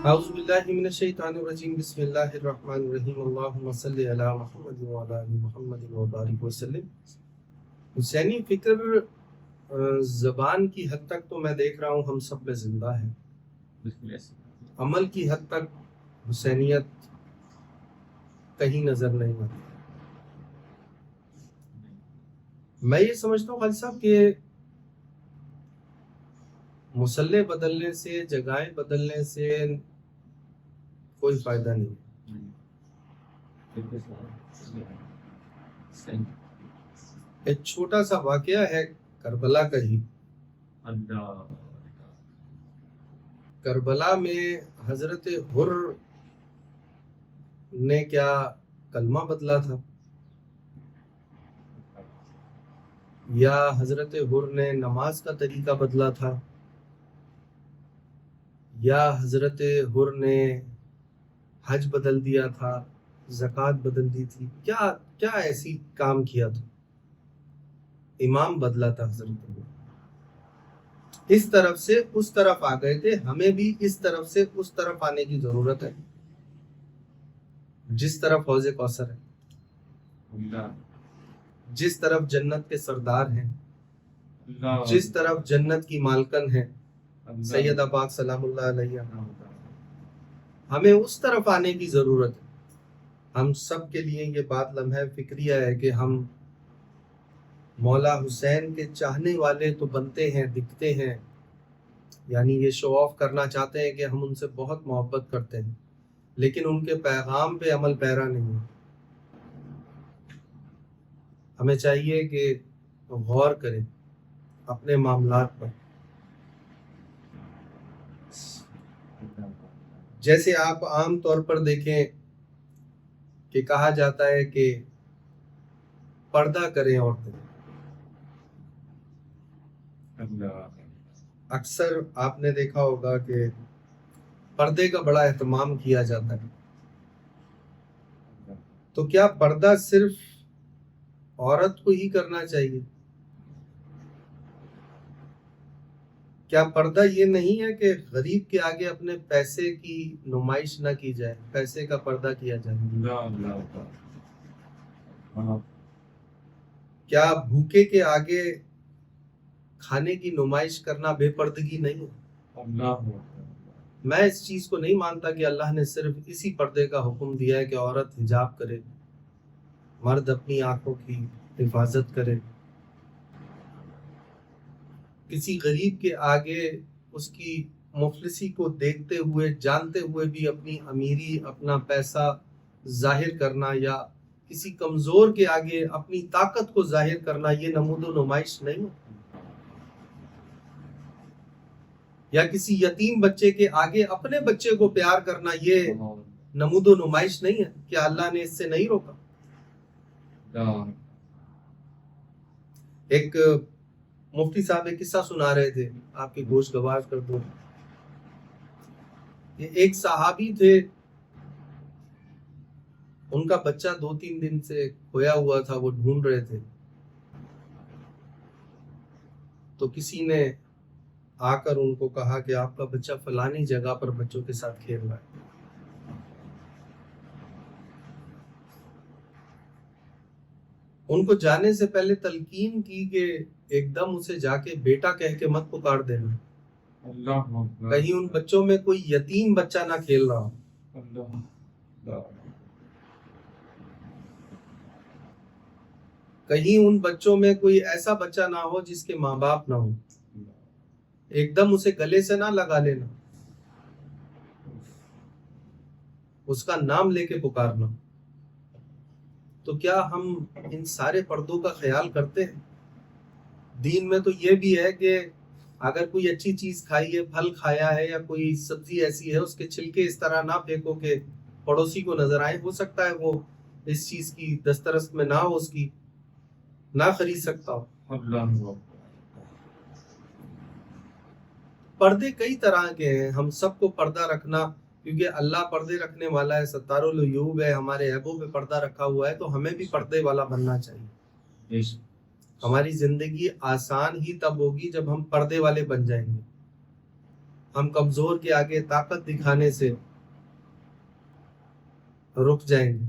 اعوذ باللہ من الشیطان الرجیم بسم اللہ الرحمن الرحیم اللہم صلی علی محمد وعلی آل محمد وبارک وسلم۔ حسینی فکر زبان کی حد تک تو میں دیکھ رہا ہوں ہم سب میں زندہ ہے، عمل کی حد تک حسینیت کہیں نظر نہیں آتی۔ میں یہ سمجھتا ہوں خالد صاحب کہ مسلح بدلنے سے، جگہیں بدلنے سے کوئی فائدہ نہیں۔ ایک چھوٹا سا واقعہ ہے کربلا کا ہی۔ کربلا میں حضرت حر نے کیا کلمہ بدلا تھا، یا حضرت حر نے نماز کا طریقہ بدلا تھا، یا حضرت حر نے حج بدل دیا تھا، زکوٰۃ بدل دی تھی، کیا ایسی کام کیا تھا؟ امام بدلا تھا حضرت حر۔ اس طرف سے اس طرف آ گئے تھے، ہمیں بھی اس طرف سے اس طرف آنے کی ضرورت ہے، جس طرف حوض کوثر ہے، جس طرف جنت کے سردار ہیں، جس طرف جنت کی مالکن ہے سیدہ پاک سلام اللہ علیہ، ہمیں اس طرف آنے کی ضرورت ہے۔ ہم سب کے لیے یہ بات لمحہ فکریہ ہے کہ ہم مولا حسین کے چاہنے والے تو بنتے ہیں، دکھتے ہیں، یعنی یہ شو آف کرنا چاہتے ہیں کہ ہم ان سے بہت محبت کرتے ہیں، لیکن ان کے پیغام پہ عمل پیرا نہیں ہے۔ ہمیں چاہیے کہ غور کریں اپنے معاملات پر۔ جیسے آپ عام طور پر دیکھیں کہ کہا جاتا ہے کہ پردہ کریں عورتیں، اکثر آپ نے دیکھا ہوگا کہ پردے کا بڑا اہتمام کیا جاتا ہے۔ تو کیا پردہ صرف عورت کو ہی کرنا چاہیے؟ کیا پردہ یہ نہیں ہے کہ غریب کے آگے اپنے پیسے کی نمائش نہ کی جائے، پیسے کا پردہ کیا جائے؟ کیا بھوکے کے آگے کھانے کی نمائش کرنا بے پردگی نہیں ہے؟ میں اس چیز کو نہیں مانتا کہ اللہ نے صرف اسی پردے کا حکم دیا ہے کہ عورت حجاب کرے، مرد اپنی آنکھوں کی حفاظت کرے۔ کسی غریب کے آگے اس کی مفلسی کو دیکھتے ہوئے، جانتے ہوئے بھی اپنی امیری، اپنا پیسہ ظاہر کرنا، یا کسی کمزور کے آگے اپنی طاقت کو ظاہر کرنا، یہ نمود و نمائش نہیں ہے۔ یا کسی یتیم بچے کے آگے اپنے بچے کو پیار کرنا، یہ نمود و نمائش نہیں ہے؟ کیا اللہ نے اس سے نہیں روکا؟ ایک مفتی صاحب ایک قصہ سنا رہے تھے، آپ کی گوش گوار کر دوں۔ ایک صحابی تھے، ان کا بچہ 2-3 دن سے کھویا ہوا تھا، وہ ڈھونڈ رہے تھے۔ تو کسی نے آ کر ان کو کہا کہ آپ کا بچہ فلانی جگہ پر بچوں کے ساتھ کھیل رہا ہے۔ ان کو جانے سے پہلے تلقین کی کہ ایک دم اسے جا کے بیٹا کہہ کے مت پکار دینا، کہیں ان بچوں میں کوئی یتیم بچہ نہ کھیل رہا ہو، کہیں ان بچوں میں کوئی ایسا بچہ نہ ہو جس کے ماں باپ نہ ہو، ایک دم اسے گلے سے نہ لگا لینا، اس کا نام لے کے پکارنا۔ تو کیا ہم ان سارے پردوں کا خیال کرتے ہیں؟ دین میں تو یہ بھی ہے کہ اگر کوئی اچھی چیز کھائی ہے، پھل کھایا ہے، یا کوئی سبزی ایسی ہے، اس کے چھلکے اس طرح نہ پھینکو کہ پڑوسی کو نظر آئے۔ ہو سکتا ہے وہ اس چیز کی دسترس میں نہ ہو، اس کی نہ خرید سکتا ہو۔ پردے کئی طرح کے ہیں، ہم سب کو پردہ رکھنا، کیونکہ اللہ پردے رکھنے والا ہے، ستار العیوب ہے، ہمارے عیبوں پہ پردہ رکھا ہوا ہے، تو ہمیں بھی پردے والا بننا چاہیے۔ ہماری زندگی آسان ہی تب ہوگی جب ہم پردے والے بن جائیں گے۔ ہم کمزور کے آگے طاقت دکھانے سے رک جائیں گے